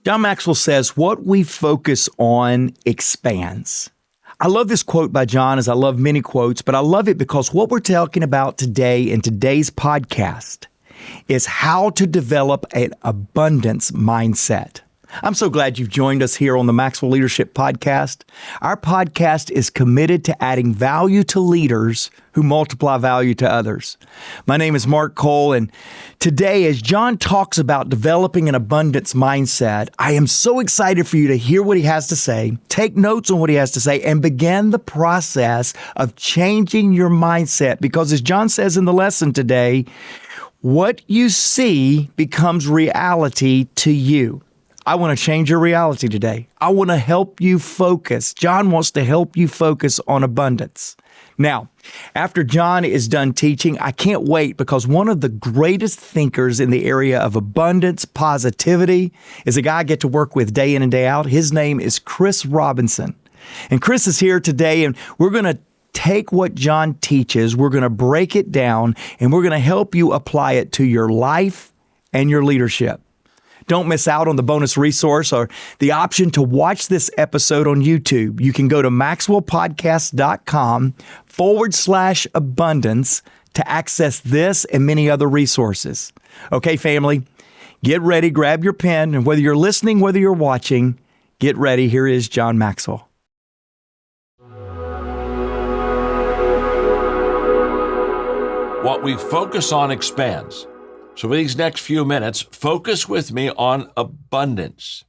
John Maxwell says, what we focus on expands. I love this quote by John, as I love many quotes, but I love it because what we're talking about today in today's podcast is how to develop an abundance mindset. I'm so glad you've joined us here on the Maxwell Leadership Podcast. Our podcast is committed to adding value to leaders who multiply value to others. My name is Mark Cole, and today, as John talks about developing an abundance mindset, I am so excited for you to hear what he has to say, take notes on what he has to say, and begin the process of changing your mindset. Because as John says in the lesson today, what you see becomes reality to you. I want to change your reality today. I want to help you focus. John wants to help you focus on abundance. Now, after John is done teaching, I can't wait because one of the greatest thinkers in the area of abundance, positivity, is a guy I get to work with day in and day out. His name is Chris Robinson. And Chris is here today, and we're going to take what John teaches, we're going to break it down, and we're going to help you apply it to your life and your leadership. Don't miss out on the bonus resource or the option to watch this episode on YouTube. You can go to maxwellpodcast.com/abundance to access this and many other resources. Okay, family, get ready, grab your pen, and whether you're listening, whether you're watching, get ready. Here is John Maxwell. What we focus on expands. So for these next few minutes, focus with me on abundance.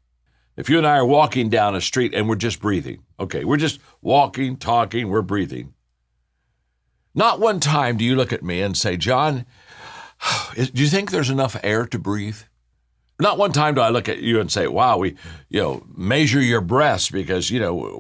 If you and I are walking down a street and we're just breathing, okay, we're just walking, talking, we're breathing. Not one time do you look at me and say, John, do you think there's enough air to breathe? Not one time do I look at you and say, wow, we measure your breaths because,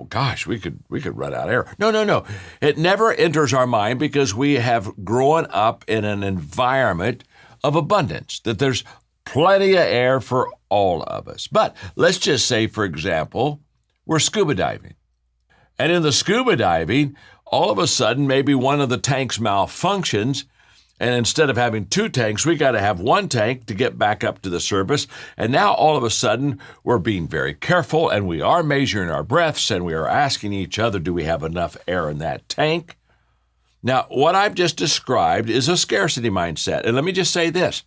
gosh, we could run out of air. No. It never enters our mind because we have grown up in an environment of abundance, that there's plenty of air for all of us. But let's just say, for example, we're scuba diving. And in the scuba diving, all of a sudden, maybe one of the tanks malfunctions, and instead of having two tanks, we got to have one tank to get back up to the surface. And now all of a sudden, we're being very careful, and we are measuring our breaths, and we are asking each other, do we have enough air in that tank? Now, what I've just described is a scarcity mindset. And let me just say this.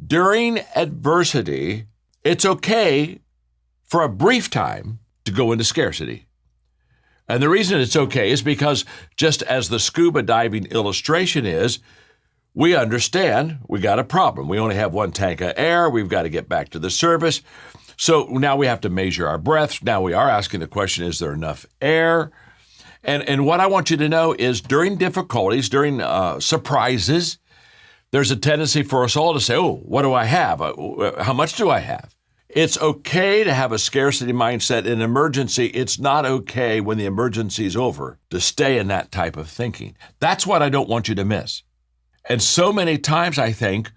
During adversity, it's okay for a brief time to go into scarcity. And the reason it's okay is because just as the scuba diving illustration is, we understand we got a problem. We only have one tank of air. We've got to get back to the surface. So now we have to measure our breaths. Now we are asking the question, is there enough air? And what I want you to know is during difficulties, during surprises, there's a tendency for us all to say, oh, what do I have? How much do I have? It's okay to have a scarcity mindset in emergency. It's not okay when the emergency is over to stay in that type of thinking. That's what I don't want you to miss. And so many times, I think,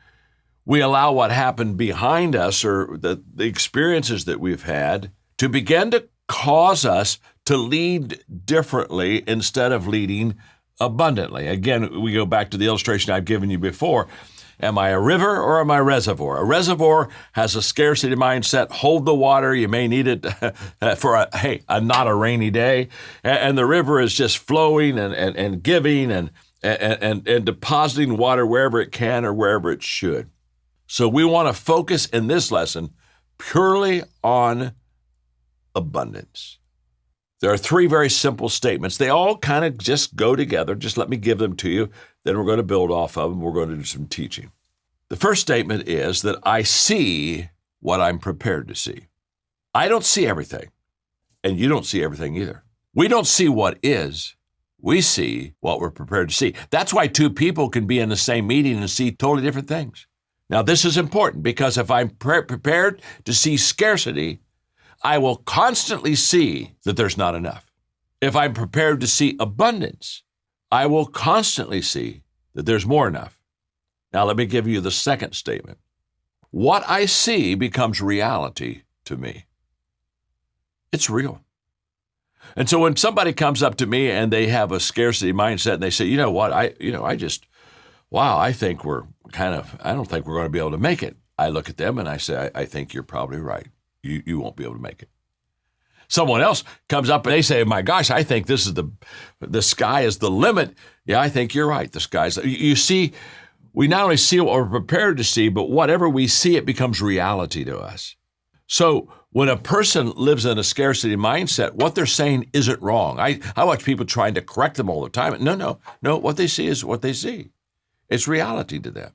we allow what happened behind us or the experiences that we've had to begin to cause us to lead differently instead of leading abundantly. Again, we go back to the illustration I've given you before. Am I a river or am I a reservoir? A reservoir has a scarcity mindset. Hold the water. You may need it for not a rainy day. And the river is just flowing and giving and depositing water wherever it can or wherever it should. So we want to focus in this lesson purely on abundance. There are three very simple statements. They all kind of just go together. Just let me give them to you. Then we're going to build off of them. We're going to do some teaching. The first statement is that I see what I'm prepared to see. I don't see everything, and you don't see everything either. We don't see what is. We see what we're prepared to see. That's why two people can be in the same meeting and see totally different things. Now, this is important because if I'm prepared to see scarcity, I will constantly see that there's not enough. If I'm prepared to see abundance, I will constantly see that there's more enough. Now, let me give you the second statement. What I see becomes reality to me. It's real. And so when somebody comes up to me and they have a scarcity mindset and they say, you know what, I think I don't think we're going to be able to make it. I look at them and I say, I think you're probably right. You won't be able to make it. Someone else comes up and they say, my gosh, I think this is the sky is the limit. Yeah, I think you're right. The sky's, you see, we not only see what we're prepared to see, but whatever we see, it becomes reality to us. So when a person lives in a scarcity mindset, what they're saying isn't wrong. I watch people trying to correct them all the time. No, what they see is what they see. It's reality to them.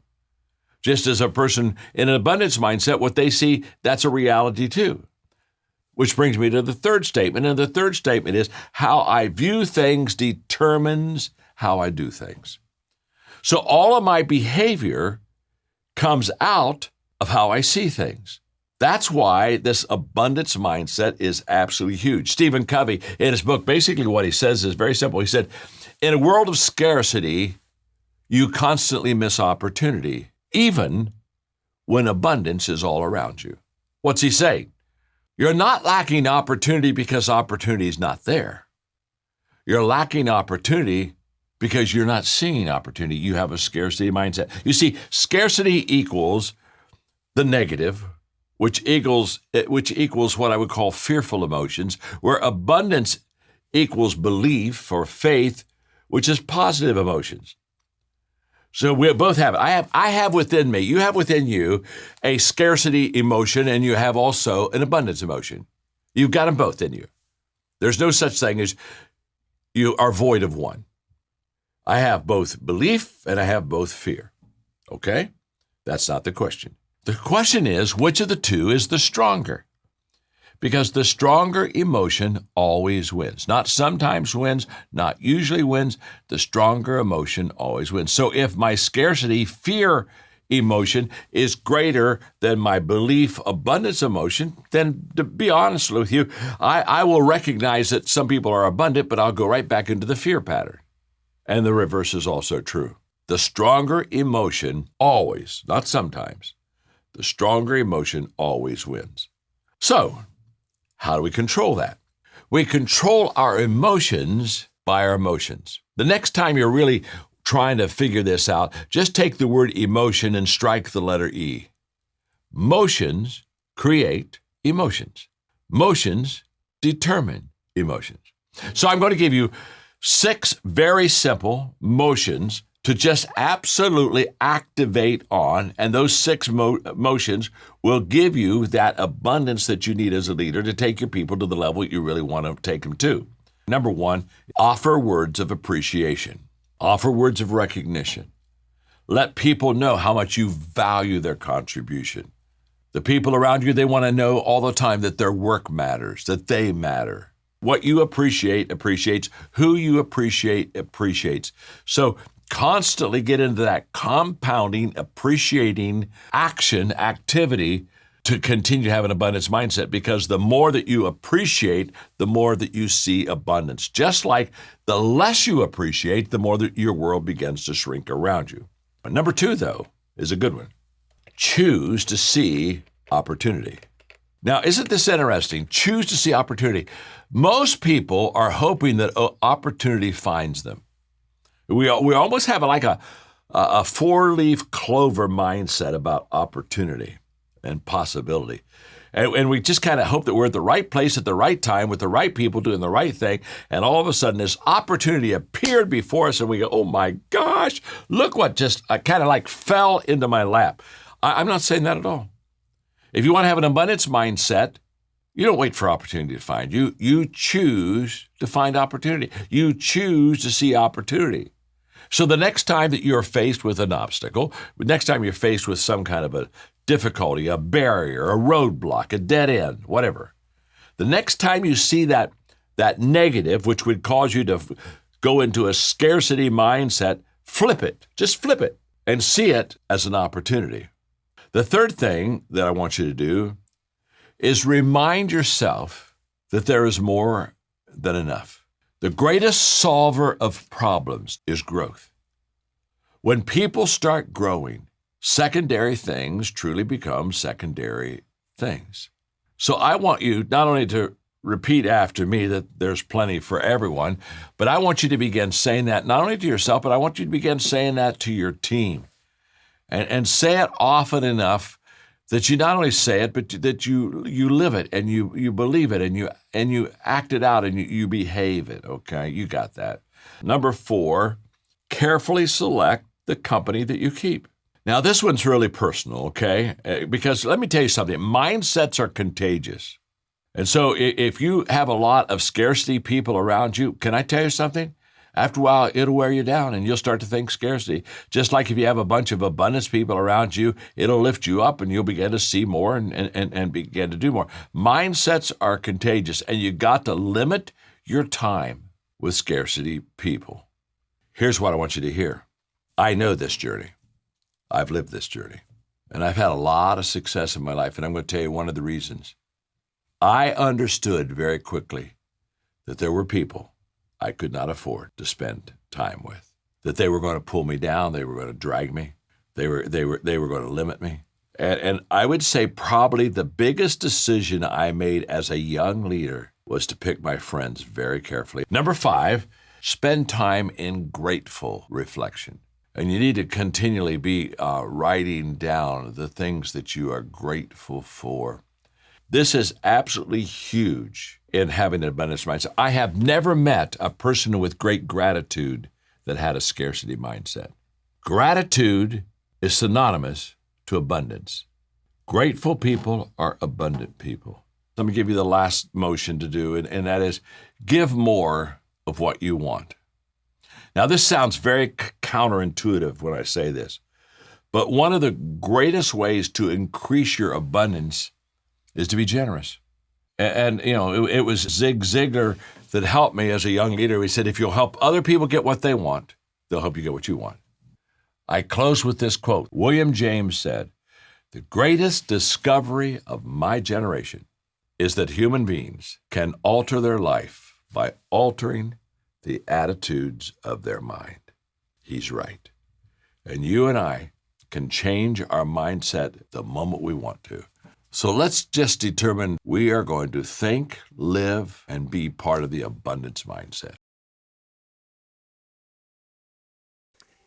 Just as a person in an abundance mindset, what they see, that's a reality too. Which brings me to the third statement. And the third statement is, how I view things determines how I do things. So all of my behavior comes out of how I see things. That's why this abundance mindset is absolutely huge. Stephen Covey, in his book, basically what he says is very simple. He said, in a world of scarcity, you constantly miss opportunity, even when abundance is all around you. What's he saying? You're not lacking opportunity because opportunity is not there. You're lacking opportunity because you're not seeing opportunity. You have a scarcity mindset. You see, scarcity equals the negative, which equals what I would call fearful emotions, where abundance equals belief or faith, which is positive emotions. So we both have it. I have within me, you have within you a scarcity emotion, and you have also an abundance emotion. You've got them both in you. There's no such thing as you are void of one. I have both belief and I have both fear. Okay? That's not the question. The question is, which of the two is the stronger? Because the stronger emotion always wins. Not sometimes wins, not usually wins. The stronger emotion always wins. So if my scarcity fear emotion is greater than my belief abundance emotion, then to be honest with you, I will recognize that some people are abundant, but I'll go right back into the fear pattern. And the reverse is also true. The stronger emotion always, not sometimes, the stronger emotion always wins. So, how do we control that? We control our emotions by our emotions. The next time you're really trying to figure this out, just take the word emotion and strike the letter E. Motions create emotions. Motions determine emotions. So I'm going to give you 6 very simple motions to just absolutely activate on, and those 6 motions will give you that abundance that you need as a leader to take your people to the level you really want to take them to. Number 1, offer words of appreciation. Offer words of recognition. Let people know how much you value their contribution. The people around you, they want to know all the time that their work matters, that they matter. What you appreciate appreciates. Who you appreciate appreciates. So constantly get into that compounding, appreciating action, activity to continue to have an abundance mindset, because the more that you appreciate, the more that you see abundance. Just like the less you appreciate, the more that your world begins to shrink around you. But number 2, though, is a good one. Choose to see opportunity. Now, isn't this interesting? Choose to see opportunity. Most people are hoping that opportunity finds them. We almost have like a 4-leaf clover mindset about opportunity and possibility. And we just kind of hope that we're at the right place at the right time with the right people doing the right thing. And all of a sudden this opportunity appeared before us and we go, oh my gosh, look what just kind of like fell into my lap. I'm not saying that at all. If you want to have an abundance mindset, you don't wait for opportunity to find you. You choose to find opportunity. You choose to see opportunity. So the next time that you're faced with an obstacle, next time you're faced with some kind of a difficulty, a barrier, a roadblock, a dead end, whatever, the next time you see that negative, which would cause you to go into a scarcity mindset, flip it. Just flip it and see it as an opportunity. The third thing that I want you to do is remind yourself that there is more than enough. The greatest solver of problems is growth. When people start growing, secondary things truly become secondary things. So I want you not only to repeat after me that there's plenty for everyone, but I want you to begin saying that not only to yourself, but I want you to begin saying that to your team. And say it often enough that you not only say it, but that you live it and you believe it and you act it out and you behave it. Okay, you got that. Number 4, carefully select the company that you keep. Now, this one's really personal, okay? Because let me tell you something. Mindsets are contagious. And so if you have a lot of scarcity people around you, can I tell you something? After a while, it'll wear you down and you'll start to think scarcity. Just like if you have a bunch of abundance people around you, it'll lift you up and you'll begin to see more and begin to do more. Mindsets are contagious, and you got to limit your time with scarcity people. Here's what I want you to hear. I know this journey. I've lived this journey, and I've had a lot of success in my life, and I'm going to tell you one of the reasons. I understood very quickly that there were people I could not afford to spend time with, that they were going to pull me down, they were going to drag me, they were going to limit me. And I would say probably the biggest decision I made as a young leader was to pick my friends very carefully. Number 5, spend time in grateful reflection. And you need to continually be writing down the things that you are grateful for. This is absolutely huge in having an abundance mindset. I have never met a person with great gratitude that had a scarcity mindset. Gratitude is synonymous to abundance. Grateful people are abundant people. Let me give you the last motion to do, and that is give more of what you want. Now, this sounds very counterintuitive when I say this, but one of the greatest ways to increase your abundance is to be generous. And you know, it was Zig Ziglar that helped me as a young leader. He said, if you'll help other people get what they want, they'll help you get what you want. I close with this quote. William James said, the greatest discovery of my generation is that human beings can alter their life by altering the attitudes of their mind. He's right. And you and I can change our mindset the moment we want to. So let's just determine we are going to think, live, and be part of the abundance mindset.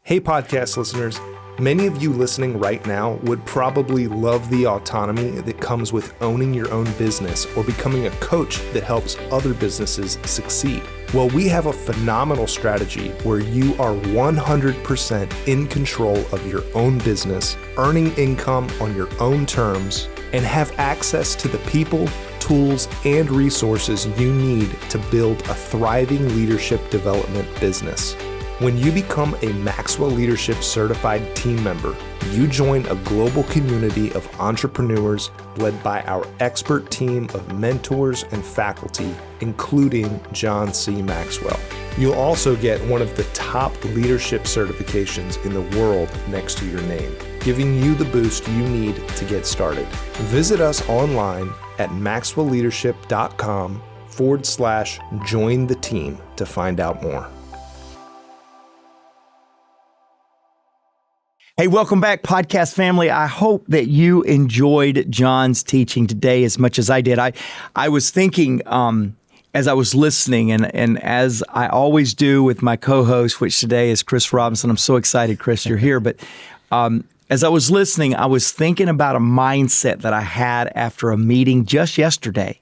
Hey, podcast listeners. Many of you listening right now would probably love the autonomy that comes with owning your own business or becoming a coach that helps other businesses succeed. Well, we have a phenomenal strategy where you are 100% in control of your own business, earning income on your own terms, and have access to the people, tools, and resources you need to build a thriving leadership development business. When you become a Maxwell Leadership Certified team member, you join a global community of entrepreneurs led by our expert team of mentors and faculty, including John C. Maxwell. You'll also get one of the top leadership certifications in the world next to your name, giving you the boost you need to get started. Visit us online at maxwellleadership.com/join the team to find out more. Hey, welcome back, podcast family. I hope that you enjoyed John's teaching today as much as I did. I was thinking as I was listening, and as I always do with my co-host, which today is Chris Robinson. I'm so excited, Chris, you're here. But as I was listening, I was thinking about a mindset that I had after a meeting just yesterday,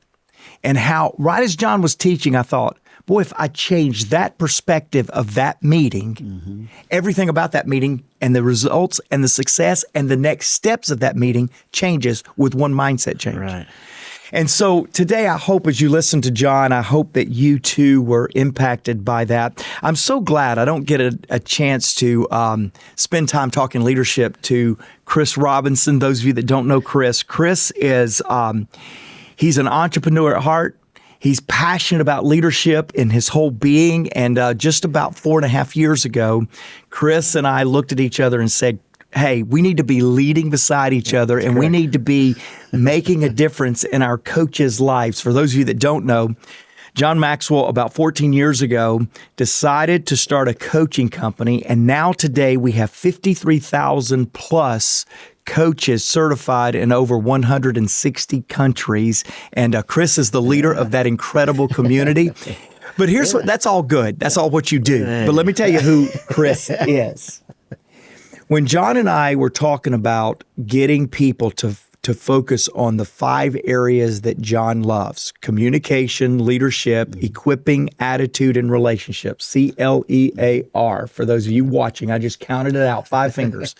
and how right as John was teaching, I thought, boy, if I change that perspective of that meeting, everything about that meeting and the results and the success and the next steps of that meeting changes with one mindset change. Right. And so today, I hope as you listen to John, I hope that you too were impacted by that. I'm so glad I don't get a chance to spend time talking leadership to Chris Robinson. Those of you that don't know Chris is, he's an entrepreneur at heart. He's passionate about leadership in his whole being. And just about 4.5 years ago, Chris and I looked at each other and said, hey, we need to be leading beside each other, and we need to be making a difference in our coaches' lives. For those of you that don't know, John Maxwell, about 14 years ago, decided to start a coaching company. And now today we have 53,000 plus coaches certified in over 160 countries. And Chris is the leader of that incredible community. But here's that's all good. That's all what you do. But let me tell you who Chris is. When John and I were talking about getting people to to focus on the 5 areas that John loves: communication, leadership, equipping, attitude, and relationships. CLEAR. For those of you watching, I just counted it out, 5 fingers.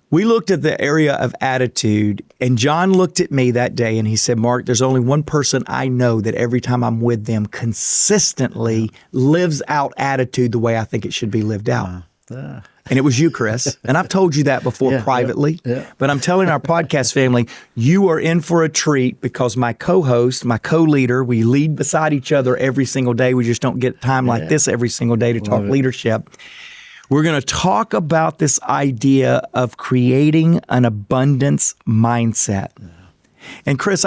We looked at the area of attitude, and John looked at me that day and he said, Mark, there's only one person I know that every time I'm with them consistently lives out attitude the way I think it should be lived out. And it was you, Chris. And I've told you that before privately, but I'm telling our podcast family, you are in for a treat because my co-host, my co-leader, we lead beside each other every single day. We just don't get time like this every single day to talk leadership. We're going to talk about this idea of creating an abundance mindset. And Chris,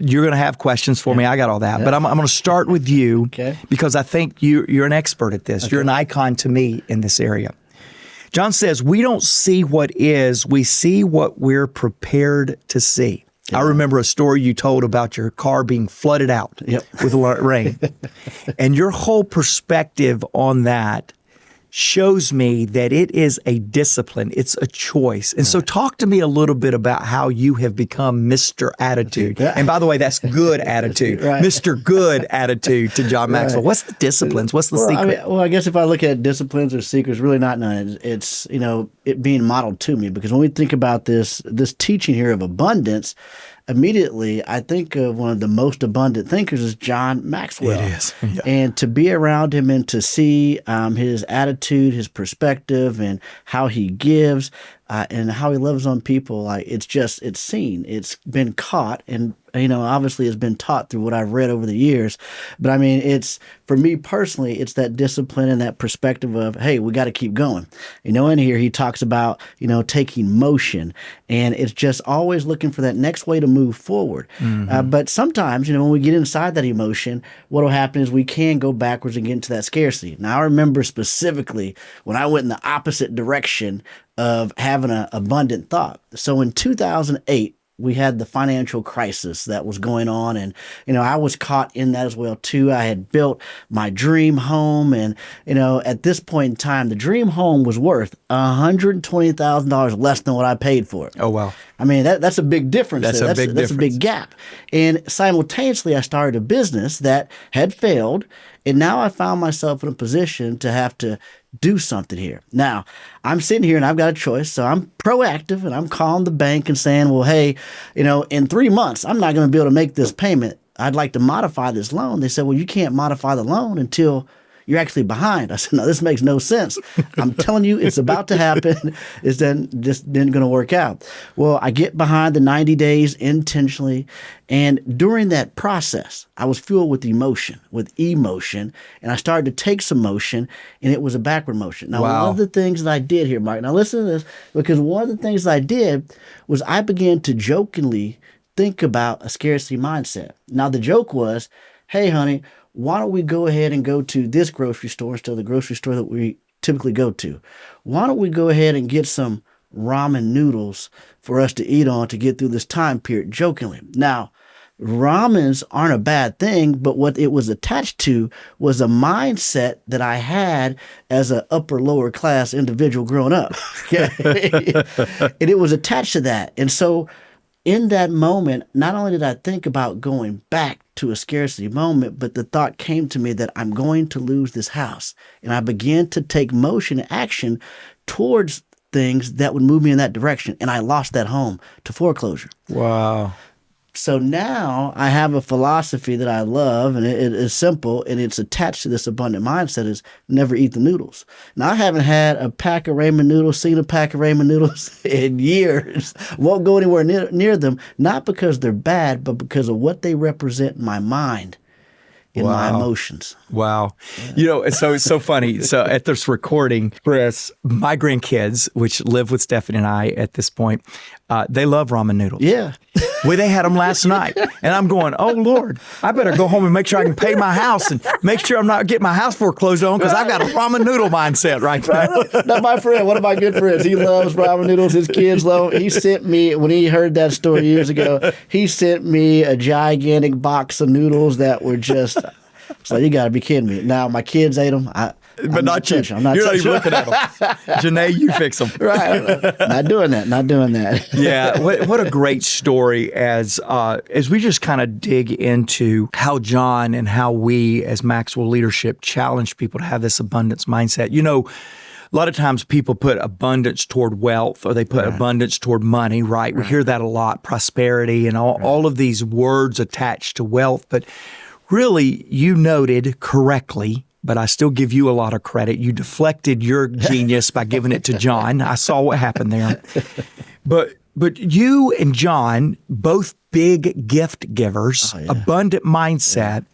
you're going to have questions for me. I got all that. But I'm going to start with you because I think you're an expert at this. You're an icon to me in this area. John says, we don't see what is, we see what we're prepared to see. I remember a story you told about your car being flooded out with rain. And your whole perspective on that shows me that it is a discipline. It's a choice. And so talk to me a little bit about how you have become Mr. Attitude. And by the way, that's good attitude. Mr. Good Attitude to John Maxwell. What's the disciplines? What's the secret? I guess if I look at disciplines or secrets, really not none. It's, it being modeled to me. Because when we think about this teaching here of abundance, immediately I think of one of the most abundant thinkers is John Maxwell. It is. Yeah. And to be around him and to see his attitude, his perspective, and how he gives and how he loves on people, it's seen. It's been caught and, obviously has been taught through what I've read over the years. But it's, for me personally, it's that discipline and that perspective of, hey, we got to keep going. In here he talks about, taking motion, and it's just always looking for that next way to move forward. But sometimes, when we get inside that emotion, what will happen is we can go backwards and get into that scarcity. Now, I remember specifically when I went in the opposite direction of having an abundant thought. So in 2008, we had the financial crisis that was going on. And, I was caught in that as well, too. I had built my dream home. And, at this point in time, the dream home was worth $120,000 less than what I paid for it. Oh, wow. That's a big difference. That's a big gap. And simultaneously, I started a business that had failed. And now I found myself in a position to have to do something here. Now, I'm sitting here and I've got a choice. So I'm proactive and I'm calling the bank and saying, well, hey, in 3 months, I'm not going to be able to make this payment. I'd like to modify this loan. They said, well, you can't modify the loan until you're actually behind. I said, no, this makes no sense. I'm telling you, it's about to happen. It's then just going to work out. Well, I get behind the 90 days intentionally. And during that process, I was fueled with emotion, and I started to take some motion, and it was a backward motion. Now, one of the things that I did here, Mark, now listen to this, because one of the things that I did was I began to jokingly think about a scarcity mindset. Now, the joke was, hey, honey, why don't we go ahead and go to this grocery store instead of the grocery store that we typically go to? Why don't we go ahead and get some ramen noodles for us to eat on to get through this time period, jokingly. Now, ramens aren't a bad thing, but what it was attached to was a mindset that I had as an upper lower class individual growing up. And it was attached to that. And so in that moment, not only did I think about going back to a scarcity moment, but the thought came to me that I'm going to lose this house. And I began to take motion and action towards things that would move me in that direction. And I lost that home to foreclosure. Wow. So now I have a philosophy that I love, and it is simple, and it's attached to this abundant mindset, is never eat the noodles. Now, I haven't had a pack of ramen noodles, seen a pack of ramen noodles in years. Won't go anywhere near them, not because they're bad, but because of what they represent in my mind, in my emotions. Wow. Yeah. It's so funny. So at this recording, Chris, my grandkids, which live with Stephanie and I at this point, they love ramen noodles. Yeah. Well, they had them last night. And I'm going, oh, Lord, I better go home and make sure I can pay my house and make sure I'm not getting my house foreclosed on because I've got a ramen noodle mindset right now. Now, my friend, one of my good friends, he loves ramen noodles. His kids love them. He sent me, when he heard that story years ago, he sent me a gigantic box of noodles that were just, so you got to be kidding me. Now, my kids ate them. But not you. I'm not You're not even touching. looking at them. Janae, you fix them. Right. Not doing that. Yeah, what a great story as we just kind of dig into how John and how we as Maxwell leadership challenge people to have this abundance mindset. You know, a lot of times people put abundance toward wealth or they put abundance toward money, right? We hear that a lot, prosperity and all of these words attached to wealth. But really, you noted correctly, but I still give you a lot of credit. You deflected your genius by giving it to John. I saw what happened there. But you and John, both big gift givers, abundant mindset.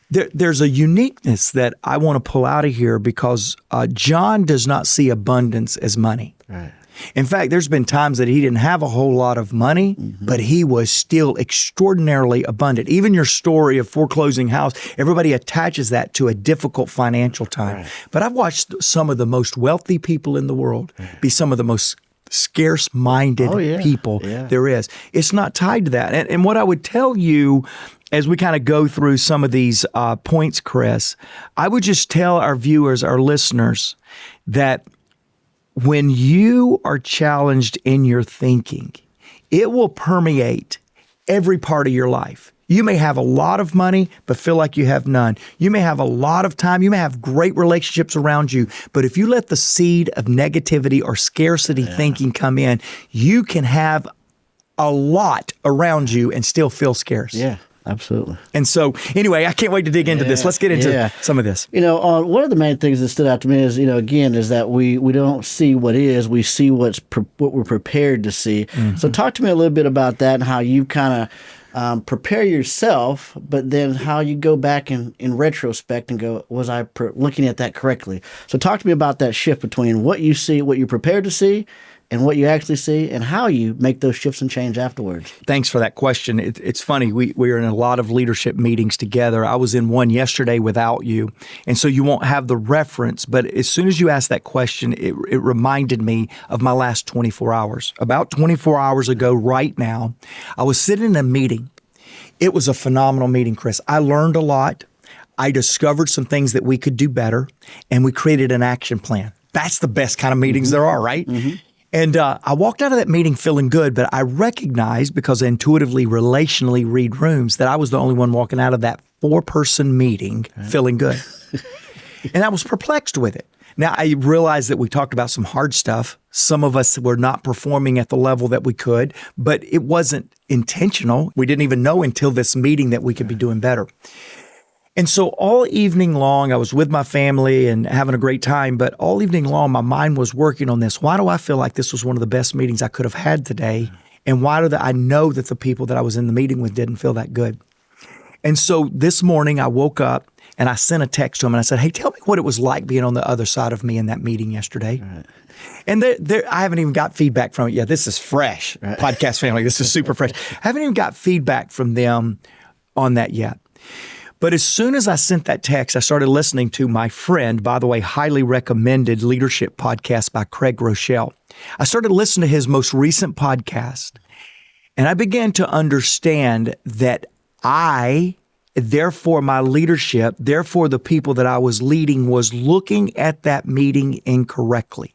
There's a uniqueness that I want to pull out of here because John does not see abundance as money. Right. In fact, there's been times that he didn't have a whole lot of money, but he was still extraordinarily abundant. Even your story of foreclosing house, everybody attaches that to a difficult financial time. Right. But I've watched some of the most wealthy people in the world be some of the most scarce-minded people there is. It's not tied to that. And what I would tell you as we kind of go through some of these points, Chris, I would just tell our viewers, our listeners, that when you are challenged in your thinking, it will permeate every part of your life. You may have a lot of money, but feel like you have none. You may have a lot of time. You may have great relationships around you. But if you let the seed of negativity or scarcity thinking come in, you can have a lot around you and still feel scarce. Yeah. Absolutely. And so, anyway, I can't wait to dig into this. Let's get into some of this. You know, one of the main things that stood out to me is, you know, again, is that we don't see what is, we see what we're prepared to see. So talk to me a little bit about that and how you kind of prepare yourself, but then how you go back in retrospect and go, was I looking at that correctly? So talk to me about that shift between what you see, what you're prepared to see, and what you actually see, and how you make those shifts and change afterwards. Thanks for that question. It's funny. We are in a lot of leadership meetings together. I was in one yesterday without you, and so you won't have the reference. But as soon as you asked that question, it reminded me of my last 24 hours. About 24 hours ago right now, I was sitting in a meeting. It was a phenomenal meeting, Chris. I learned a lot. I discovered some things that we could do better, and we created an action plan. That's the best kind of meetings there are, right? And I walked out of that meeting feeling good, but I recognized, because I intuitively, relationally read rooms, that I was the only one walking out of that 4-person meeting feeling good. And I was perplexed with it. Now, I realized that we talked about some hard stuff. Some of us were not performing at the level that we could, but it wasn't intentional. We didn't even know until this meeting that we could be doing better. And so all evening long, I was with my family and having a great time, but all evening long, my mind was working on this. Why do I feel like this was one of the best meetings I could have had today? And why do I know that the people that I was in the meeting with didn't feel that good? And so this morning, I woke up and I sent a text to him and I said, hey, tell me what it was like being on the other side of me in that meeting yesterday. And I haven't even got feedback from it yet. This is fresh, podcast family. This is super fresh. I haven't even got feedback from them on that yet. But as soon as I sent that text, I started listening to my friend, by the way, highly recommended leadership podcast by Craig Rochelle. I started listening to his most recent podcast, and I began to understand that therefore my leadership, therefore the people that I was leading, was looking at that meeting incorrectly.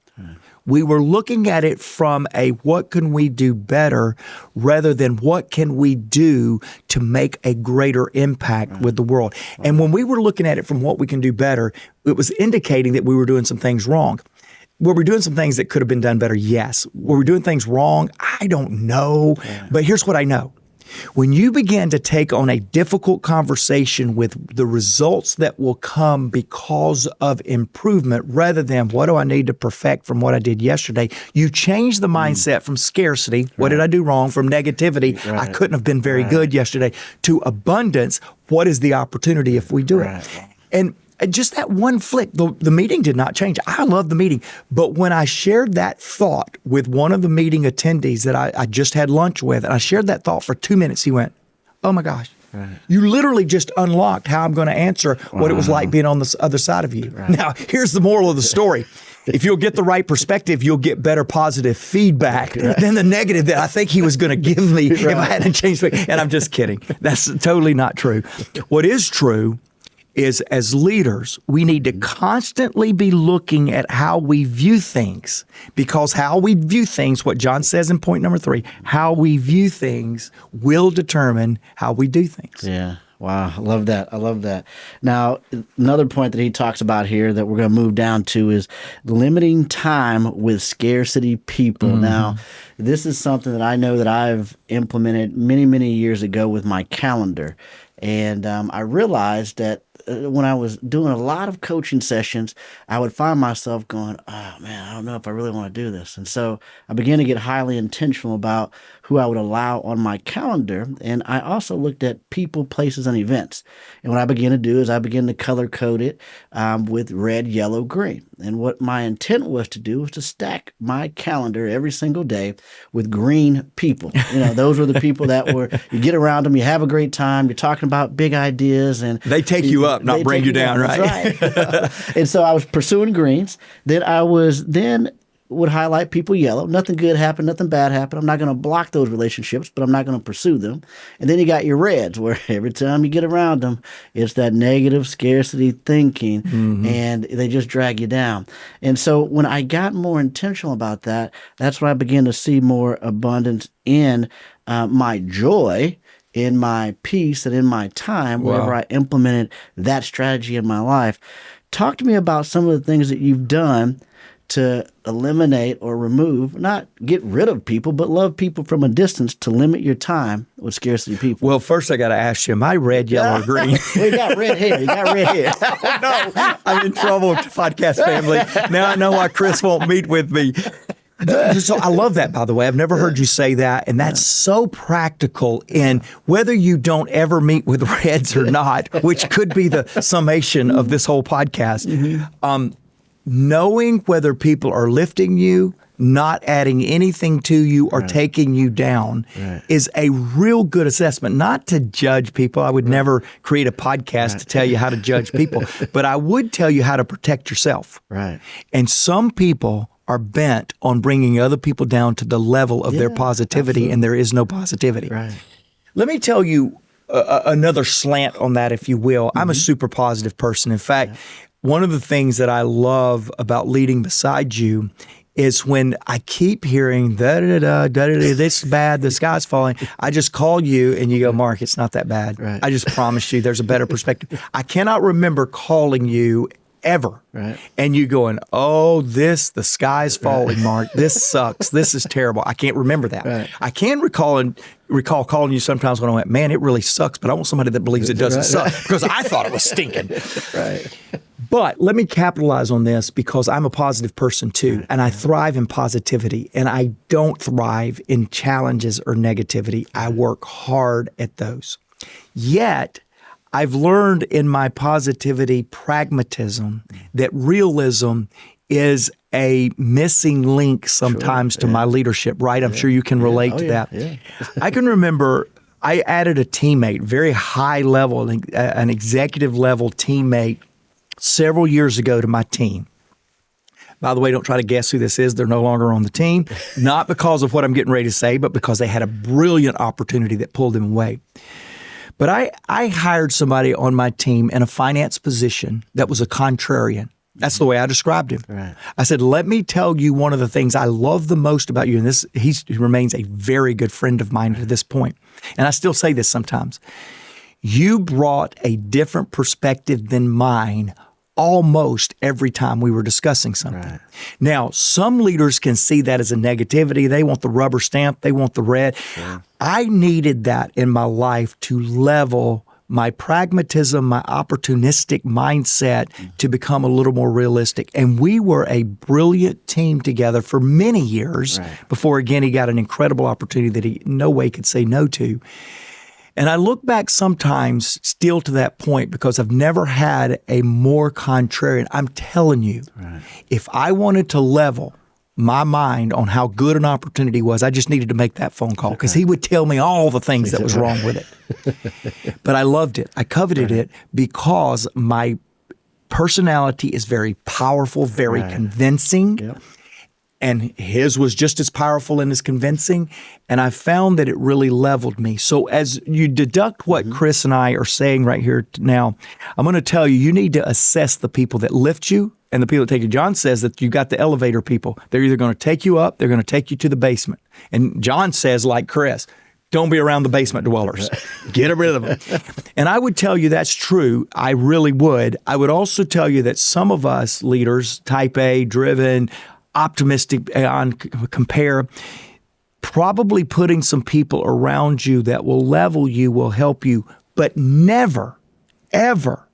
We were looking at it from a what can we do better rather than what can we do to make a greater impact with the world. And when we were looking at it from what we can do better, it was indicating that we were doing some things wrong. Were we doing some things that could have been done better? Yes. Were we doing things wrong? I don't know. But here's what I know. When you begin to take on a difficult conversation with the results that will come because of improvement rather than what do I need to perfect from what I did yesterday, you change the mindset from scarcity, what did I do wrong, from negativity, I couldn't have been very good yesterday, to abundance, what is the opportunity if we do it? And just that one flick, the meeting did not change. I love the meeting. But when I shared that thought with one of the meeting attendees that I just had lunch with, and I shared that thought for 2 minutes, he went, oh my gosh, you literally just unlocked how I'm going to answer what it was like being on the other side of you. Now, here's the moral of the story. If you'll get the right perspective, you'll get better positive feedback than the negative that I think he was going to give me if I hadn't changed. And I'm just kidding. That's totally not true. What is true is as leaders, we need to constantly be looking at how we view things, because how we view things, what John says in point number 3, how we view things will determine how we do things. Yeah. Wow. I love that. I love that. Now, another point that he talks about here that we're going to move down to is limiting time with scarcity people. Now, this is something that I know that I've implemented many, many years ago with my calendar. And I realized that when I was doing a lot of coaching sessions, I would find myself going, oh man, I don't know if I really want to do this. And so I began to get highly intentional about who I would allow on my calendar. And I also looked at people, places, and events. And what I began to do is I began to color code it with red, yellow, green. And what my intent was to do was to stack my calendar every single day with green people. Those were the people that were, you get around them, you have a great time, you're talking about big ideas. And they take you up, not bring you down, right? Right. And so I was pursuing greens. Then would highlight people yellow. Nothing good happened, nothing bad happened. I'm not going to block those relationships, but I'm not going to pursue them. And then you got your reds, where every time you get around them, it's that negative scarcity thinking, and they just drag you down. And so when I got more intentional about that, that's when I began to see more abundance in my joy, in my peace, and in my time, whenever I implemented that strategy in my life. Talk to me about some of the things that you've done to eliminate or remove, not get rid of people, but love people from a distance, to limit your time with scarcity people. Well, first I got to ask you, am I red, yellow, or green? We got red hair. You got red hair. Oh, no, I'm in trouble with the podcast family. Now I know why Chris won't meet with me. So I love that, by the way. I've never heard you say that. And that's so practical in whether you don't ever meet with reds or not, which could be the summation of this whole podcast. Knowing whether people are lifting you, not adding anything to you, or taking you down is a real good assessment. Not to judge people. I would never create a podcast to tell you how to judge people, but I would tell you how to protect yourself. Right. And some people are bent on bringing other people down to the level of their positivity, and there is no positivity. Right. Let me tell you another slant on that, if you will. I'm a super positive person. In fact, one of the things that I love about leading beside you is when I keep hearing this is bad, the sky's falling. I just call you and you go, Mark, it's not that bad. Right. I just promise you there's a better perspective. I cannot remember calling you ever. Right. And you going, the sky's falling, Mark. This sucks. This is terrible. I can't remember that. Right. I can recall calling you sometimes when I went, man, it really sucks, but I want somebody that believes it doesn't suck, because I thought it was stinking. Right. But let me capitalize on this, because I'm a positive person too, and I thrive in positivity, and I don't thrive in challenges or negativity. I work hard at those. Yet, I've learned in my positivity pragmatism that realism is a missing link sometimes to my leadership, right? I'm sure you can relate to that. Yeah. I can remember I added a teammate, very high level, an executive level teammate, several years ago to my team. By the way, don't try to guess who this is. They're no longer on the team, not because of what I'm getting ready to say, but because they had a brilliant opportunity that pulled them away. But I hired somebody on my team in a finance position that was a contrarian. That's the way I described him. Right. I said, let me tell you one of the things I love the most about you. And he remains a very good friend of mine to this point. And I still say this sometimes. You brought a different perspective than mine almost every time we were discussing something. Right. Now, some leaders can see that as a negativity. They want the rubber stamp. They want the red. Sure. I needed that in my life to level my pragmatism, my opportunistic mindset to become a little more realistic. And we were a brilliant team together for many years before, again, he got an incredible opportunity that he no way could say no to. And I look back sometimes still to that point because I've never had a more contrarian. I'm telling you, if I wanted to level my mind on how good an opportunity was, I just needed to make that phone call because he would tell me all the things that was wrong with it. But I loved it. I coveted it because my personality is very powerful, very convincing. and his was just as powerful and as convincing. And I found that it really leveled me. So as you deduct what Chris and I are saying right here now, I'm going to tell you, you need to assess the people that lift you and the people that take you. John says that you got the elevator people. They're either going to take you up, they're going to take you to the basement. And John says, like Chris, don't be around the basement dwellers. Get rid of them. And I would tell you that's true. I really would. I would also tell you that some of us leaders, type A, driven, optimistic, on compare, probably putting some people around you that will level you, will help you, but never, ever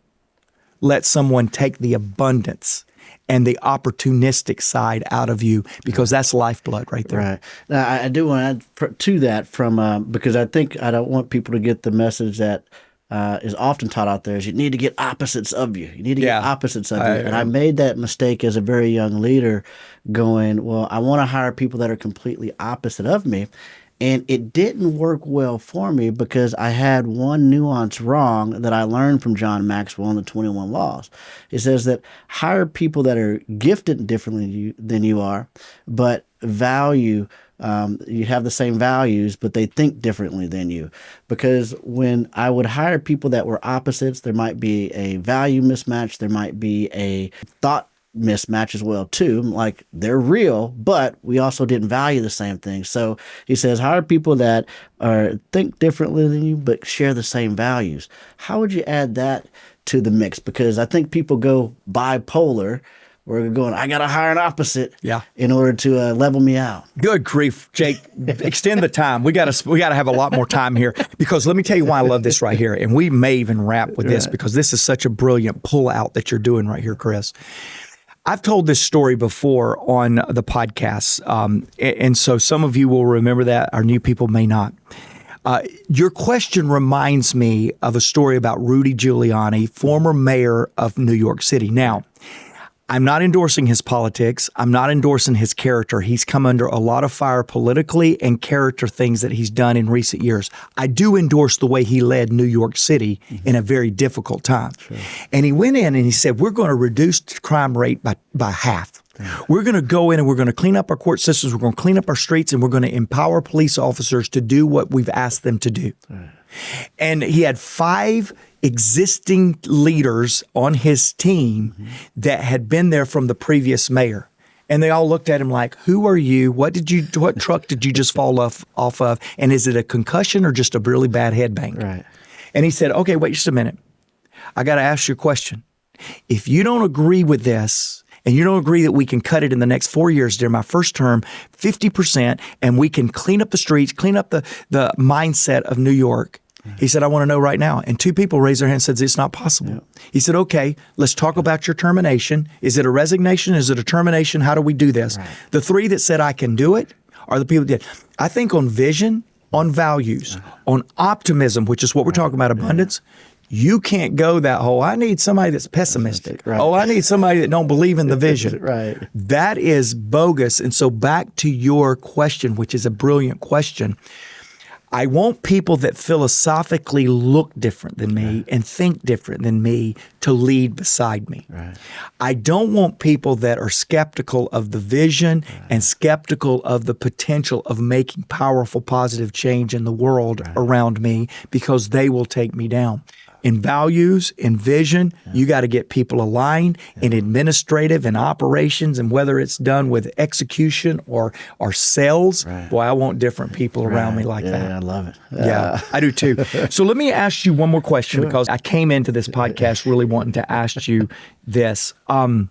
let someone take the abundance and the opportunistic side out of you, because that's lifeblood right there. Right. Now, I do want to add to that from because I think I don't want people to get the message that is often taught out there is you need to get opposites of you. You need to get opposites of you. And I made that mistake as a very young leader going, well, I want to hire people that are completely opposite of me. And it didn't work well for me because I had one nuance wrong that I learned from John Maxwell in the 21 Laws. It says that hire people that are gifted differently than you are, but value, you have the same values, but they think differently than you. Because when I would hire people that were opposites, there might be a value mismatch, there might be a thought mismatch as well too. Like they're real, but we also didn't value the same thing. So he says hire people that think differently than you but share the same values. How would you add that to the mix? Because I think people go bipolar. We're going, I got to hire an opposite in order to level me out. Good grief, Jake. Extend the time. We got to have a lot more time here, because let me tell you why I love this right here. And we may even wrap with this because this is such a brilliant pull out that you're doing right here, Chris. I've told this story before on the podcast, and so some of you will remember that. Our new people may not. Your question reminds me of a story about Rudy Giuliani, former mayor of New York City. Now, I'm not endorsing his politics. I'm not endorsing his character. He's come under a lot of fire politically and character things that he's done in recent years. I do endorse the way he led New York City in a very difficult time. Sure. And he went in and he said, we're going to reduce the crime rate by half. We're going to go in and we're going to clean up our court systems. We're going to clean up our streets, and we're going to empower police officers to do what we've asked them to do. And he had 5 existing leaders on his team that had been there from the previous mayor. And they all looked at him like, who are you? What truck did you just fall off of? And is it a concussion or just a really bad head bang? Right. And he said, okay, wait just a minute. I got to ask you a question. If you don't agree with this, and you don't agree that we can cut it in the next 4 years during my first term, 50%, and we can clean up the streets, clean up the mindset of New York. He said, I want to know right now. And 2 people raised their hand and said, it's not possible. Yeah. He said, okay, let's talk about your termination. Is it a resignation? Is it a termination? How do we do this? Right. The 3 that said I can do it are the people that did. I think on vision, on values, on optimism, which is what we're talking about, abundance, you can't go that whole, I need somebody that's pessimistic. Right. Oh, I need somebody that don't believe in the vision. Right. That is bogus. And so back to your question, which is a brilliant question. I want people that philosophically look different than me and think different than me to lead beside me. Right. I don't want people that are skeptical of the vision and skeptical of the potential of making powerful, positive change in the world around me, because they will take me down. In values, in vision, you got to get people aligned in administrative and operations, and whether it's done with execution or sales. Boy, I want different people around me like that. I love it. Yeah, I do too. So let me ask you one more question, because I came into this podcast really wanting to ask you this. John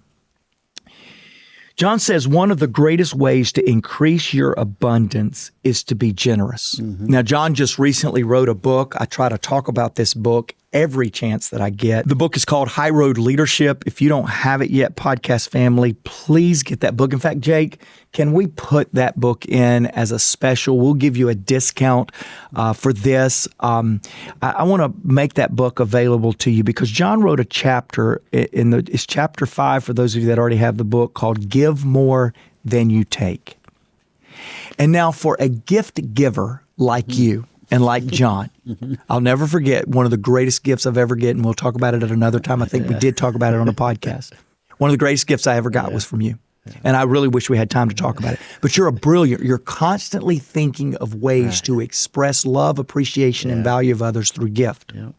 says one of the greatest ways to increase your abundance is to be generous. Now, John just recently wrote a book. I try to talk about this book every chance that I get. The book is called High Road Leadership. If you don't have it yet, podcast family, please get that book. In fact, Jake, can we put that book in as a special? We'll give you a discount for this. I want to make that book available to you because John wrote a chapter it's chapter 5 for those of you that already have the book, called Give More Than You Take. And now for a gift giver like you and like John, I'll never forget one of the greatest gifts I've ever gotten. We'll talk about it at another time. I think we did talk about it on a podcast. One of the greatest gifts I ever got was from you. And I really wish we had time to talk about it. But you're constantly thinking of ways to express love, appreciation, and value of others through gift. Yeah.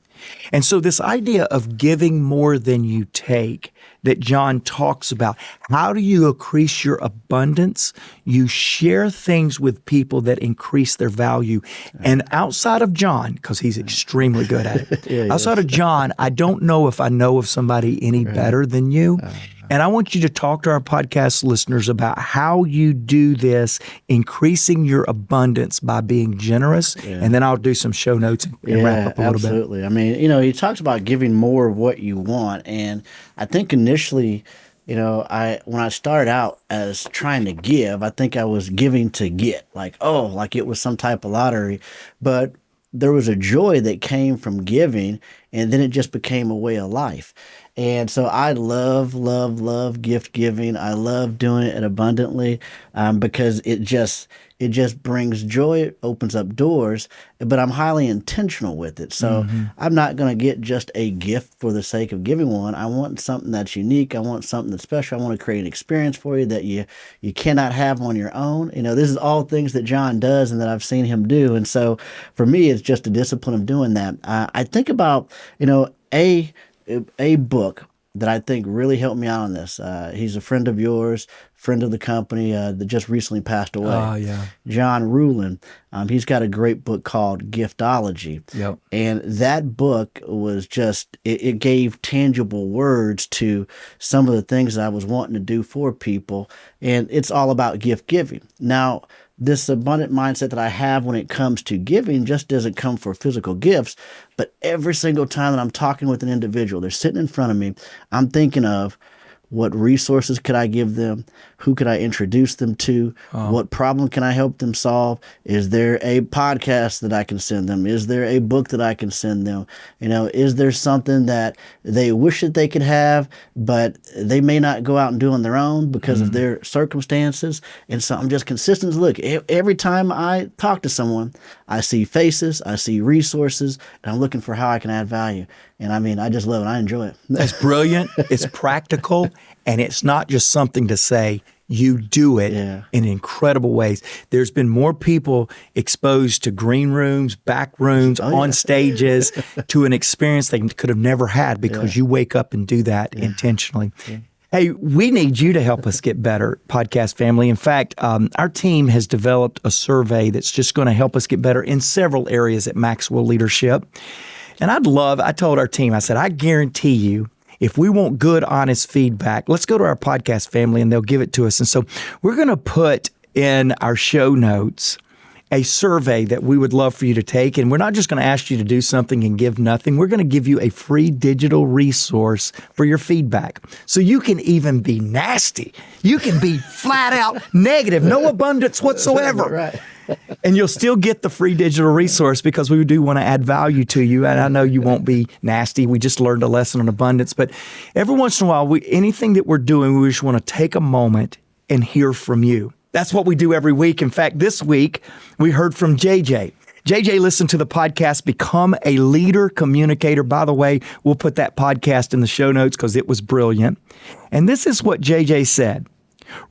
And so this idea of giving more than you take that John talks about, how do you increase your abundance? You share things with people that increase their value. And outside of John, because he's extremely good at it, outside of John, I don't know if I know of somebody any better than you. And I want you to talk to our podcast listeners about how you do this, increasing your abundance by being generous. And then I'll do some show notes and wrap up a little bit. Absolutely. I mean, he talks about giving more of what you want. And I think initially, when I started out as trying to give, I think I was giving to get, like it was some type of lottery. But there was a joy that came from giving, and then it just became a way of life. And so I love gift giving. I love doing it abundantly because it just brings joy. It opens up doors, but I'm highly intentional with it. So I'm not going to get just a gift for the sake of giving one. I want something that's unique. I want something that's special. I want to create an experience for you that you cannot have on your own. This is all things that John does and that I've seen him do. And so for me, it's just a discipline of doing that. I think about, a book that I think really helped me out on this. He's a friend of yours, friend of the company that just recently passed away. Oh, yeah. John Ruhlin. He's got a great book called Giftology. Yep. And that book was just, it gave tangible words to some of the things that I was wanting to do for people. And it's all about gift giving. Now, this abundant mindset that I have when it comes to giving just doesn't come for physical gifts, but every single time that I'm talking with an individual, they're sitting in front of me, I'm thinking of what resources could I give them? Who could I introduce them to? What problem can I help them solve? Is there a podcast that I can send them? Is there a book that I can send them? Is there something that they wish that they could have, but they may not go out and do on their own because of their circumstances? And so I'm just consistent. Look, every time I talk to someone, I see faces, I see resources, and I'm looking for how I can add value. And I just love it. I enjoy it. It's brilliant. It's practical. And it's not just something to say. You do it in incredible ways. There's been more people exposed to green rooms, back rooms, on stages, to an experience they could have never had because you wake up and do that intentionally. Yeah. Hey, we need you to help us get better, podcast family. In fact, our team has developed a survey that's just going to help us get better in several areas at Maxwell Leadership. And I told our team, I said, I guarantee you, if we want good, honest feedback, let's go to our podcast family and they'll give it to us. And so we're going to put in our show notes a survey that we would love for you to take. And we're not just going to ask you to do something and give nothing. We're going to give you a free digital resource for your feedback. So you can even be nasty. You can be flat out negative, no abundance whatsoever. Right. And you'll still get the free digital resource because we do want to add value to you. And I know you won't be nasty. We just learned a lesson on abundance. But every once in a while, anything that we're doing, we just want to take a moment and hear from you. That's what we do every week. In fact, this week, we heard from JJ. JJ listened to the podcast, Become a Leader Communicator. By the way, we'll put that podcast in the show notes because it was brilliant. And this is what JJ said.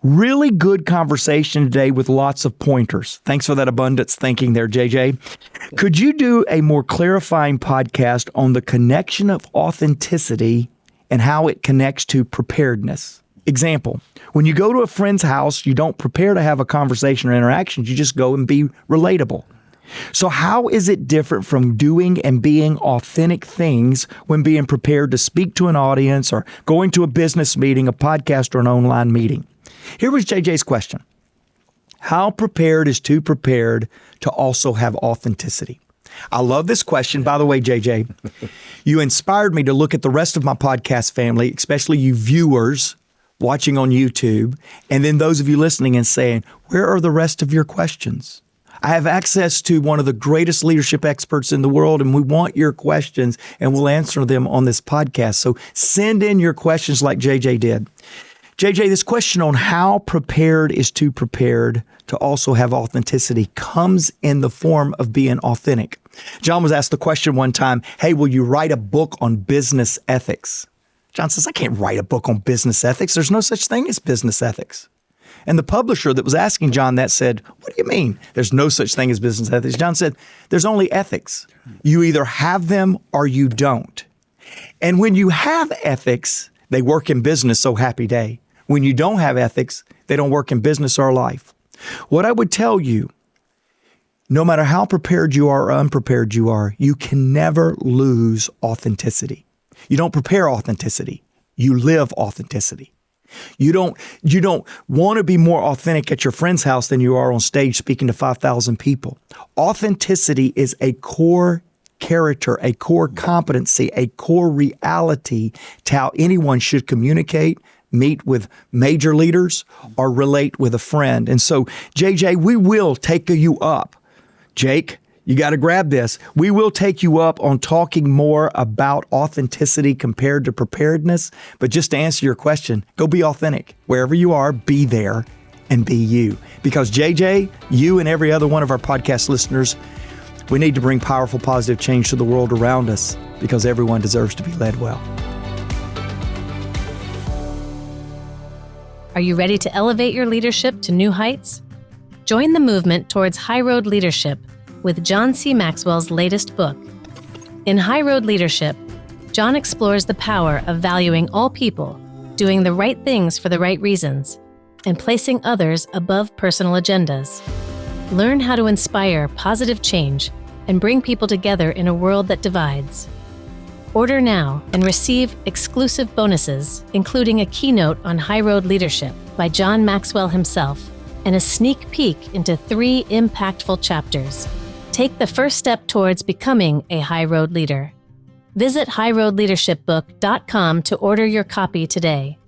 Really good conversation today with lots of pointers. Thanks for that abundance thinking there, JJ. Could you do a more clarifying podcast on the connection of authenticity and how it connects to preparedness? Example, when you go to a friend's house, you don't prepare to have a conversation or interaction. You just go and be relatable. So how is it different from doing and being authentic things when being prepared to speak to an audience or going to a business meeting, a podcast, or an online meeting? Here was JJ's question. How prepared is too prepared to also have authenticity? I love this question. By the way, JJ, you inspired me to look at the rest of my podcast family, especially you viewers watching on YouTube, and then those of you listening and saying, where are the rest of your questions? I have access to one of the greatest leadership experts in the world, and we want your questions, and we'll answer them on this podcast. So send in your questions like JJ did. JJ, this question on how prepared is too prepared to also have authenticity comes in the form of being authentic. John was asked the question one time, hey, will you write a book on business ethics? John says, I can't write a book on business ethics. There's no such thing as business ethics. And the publisher that was asking John that said, what do you mean there's no such thing as business ethics? John said, there's only ethics. You either have them or you don't. And when you have ethics, they work in business, so happy day. When you don't have ethics, they don't work in business or life. What I would tell you, no matter how prepared you are or unprepared you are, you can never lose authenticity. You don't prepare authenticity. You live authenticity. You don't want to be more authentic at your friend's house than you are on stage speaking to 5,000 people. Authenticity is a core character, a core competency, a core reality to how anyone should communicate, meet with major leaders, or relate with a friend. And so, JJ, we will take you up. Jake, you got to grab this. We will take you up on talking more about authenticity compared to preparedness. But just to answer your question, go be authentic. Wherever you are, be there and be you. Because JJ, you and every other one of our podcast listeners, we need to bring powerful, positive change to the world around us because everyone deserves to be led well. Are you ready to elevate your leadership to new heights? Join the movement towards high road leadership with John C. Maxwell's latest book. In High Road Leadership, John explores the power of valuing all people, doing the right things for the right reasons, and placing others above personal agendas. Learn how to inspire positive change and bring people together in a world that divides. Order now and receive exclusive bonuses, including a keynote on high road leadership by John Maxwell himself and a sneak peek into 3 impactful chapters. Take the first step towards becoming a high road leader. Visit highroadleadershipbook.com to order your copy today.